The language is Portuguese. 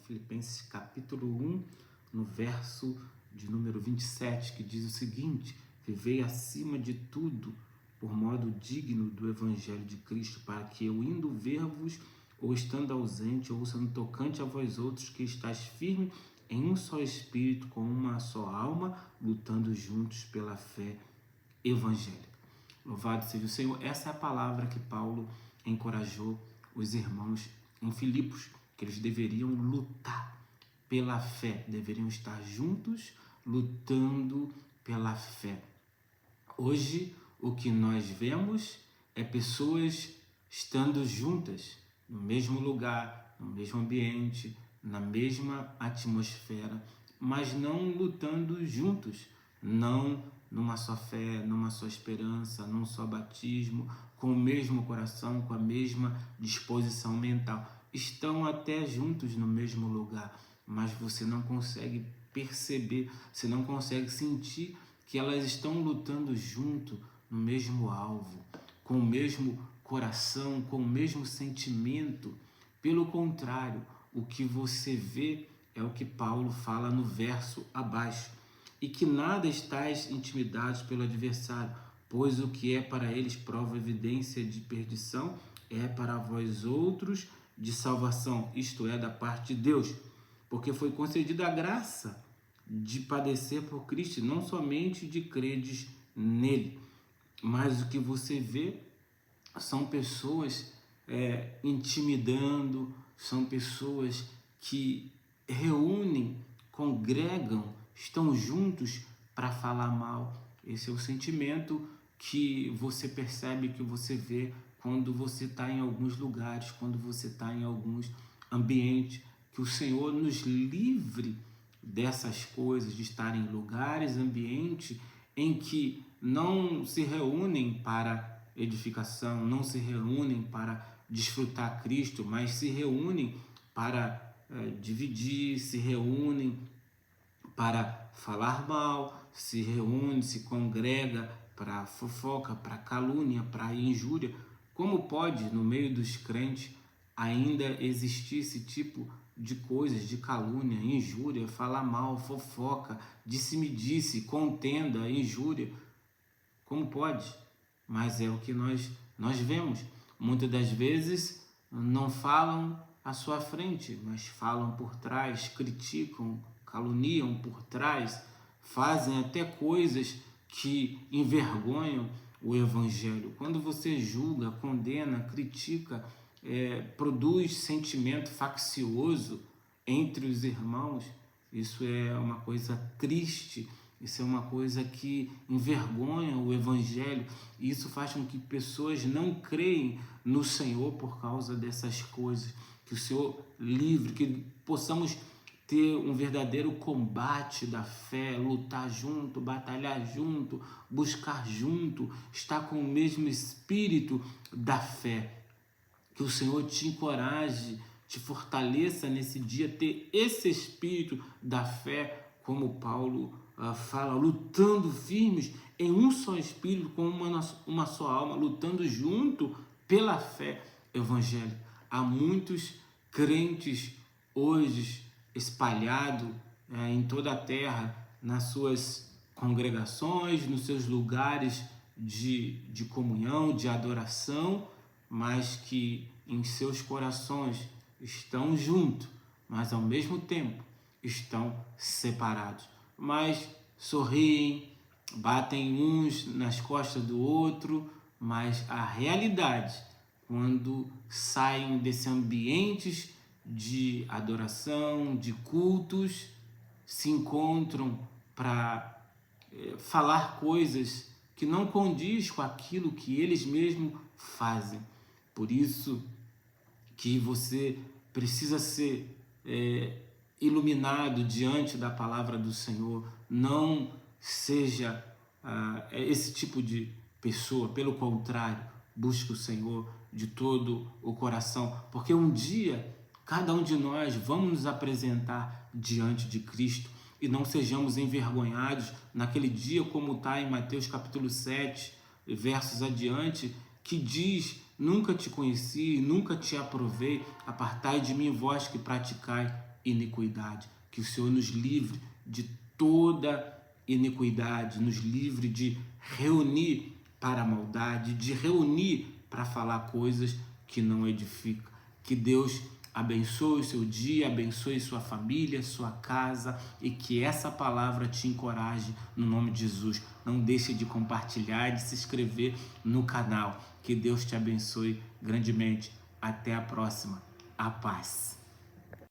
Filipenses capítulo 1, no verso de número 27, que diz o seguinte: vivei acima de tudo por modo digno do Evangelho de Cristo, para que eu indo ver-vos, ou estando ausente, ou sendo tocante a vós outros, que estáis firme em um só espírito, com uma só alma, lutando juntos pela fé evangélica. Louvado seja o Senhor. Essa é a palavra que Paulo encorajou os irmãos em Filipos, que eles deveriam lutar pela fé, deveriam estar juntos lutando pela fé. Hoje, o que nós vemos é pessoas estando juntas, no mesmo lugar, no mesmo ambiente, na mesma atmosfera, mas não lutando juntos, não numa só fé, numa só esperança, num só batismo, com o mesmo coração, com a mesma disposição mental. Estão até juntos no mesmo lugar, mas você não consegue perceber, você não consegue sentir que elas estão lutando junto no mesmo alvo, com o mesmo coração, com o mesmo sentimento. Pelo contrário, o que você vê é o que Paulo fala no verso abaixo: e que nada estáis intimidados pelo adversário, pois o que é para eles prova evidência de perdição é para vós outros de salvação, isto é, da parte de Deus, porque foi concedida a graça de padecer por Cristo, não somente de credes nele. Mas o que você vê são pessoas intimidando, são pessoas que reúnem, congregam, estão juntos para falar mal. Esse é o sentimento que você percebe, que você vê quando você está em alguns lugares, quando você está em alguns ambientes. Que o Senhor nos livre dessas coisas, de estar em lugares, ambientes em que não se reúnem para edificação, não se reúnem para desfrutar Cristo, mas se reúnem para dividir, se reúnem para falar mal, se reúne, se congrega para fofoca, para calúnia, para injúria. Como pode, no meio dos crentes, ainda existir esse tipo de coisas, de calúnia, injúria, falar mal, fofoca, disse-me-disse, contenda, injúria? Como pode? Mas é o que nós vemos. Muitas das vezes não falam à sua frente, mas falam por trás, criticam, caluniam por trás, fazem até coisas que envergonham o Evangelho. Quando você julga, condena, critica, produz sentimento faccioso entre os irmãos, isso é uma coisa triste, isso é uma coisa que envergonha o Evangelho, e isso faz com que pessoas não creem no Senhor por causa dessas coisas. Que o Senhor livre, que possamos ter um verdadeiro combate da fé, lutar junto, batalhar junto, buscar junto, estar com o mesmo espírito da fé. Que o Senhor te encoraje, te fortaleça nesse dia, ter esse espírito da fé, como Paulo fala, lutando firmes em um só espírito, com uma só alma, lutando junto pela fé evangélica. Há muitos crentes hoje espalhados em toda a terra, nas suas congregações, nos seus lugares de comunhão, de adoração, mas que em seus corações estão juntos, mas ao mesmo tempo estão separados. Mas sorriem, batem uns nas costas do outro, mas a realidade, quando saem desse ambientes de adoração, de cultos, se encontram para falar coisas que não condiz com aquilo que eles mesmos fazem. Por isso que você precisa ser iluminado diante da palavra do Senhor. Não seja esse tipo de pessoa, pelo contrário, busque o Senhor de todo o coração, porque um dia cada um de nós vamos nos apresentar diante de Cristo, e não sejamos envergonhados naquele dia, como está em Mateus capítulo 7, versos adiante, que diz: nunca te conheci, nunca te aprovei, apartai de mim vós que praticai iniquidade. Que o Senhor nos livre de toda iniquidade, nos livre de reunir para a maldade, de reunir para falar coisas que não edificam. Que Deus abençoe o seu dia, abençoe sua família, sua casa, e que essa palavra te encoraje no nome de Jesus. Não deixe de compartilhar, de se inscrever no canal. Que Deus te abençoe grandemente. Até a próxima. A paz.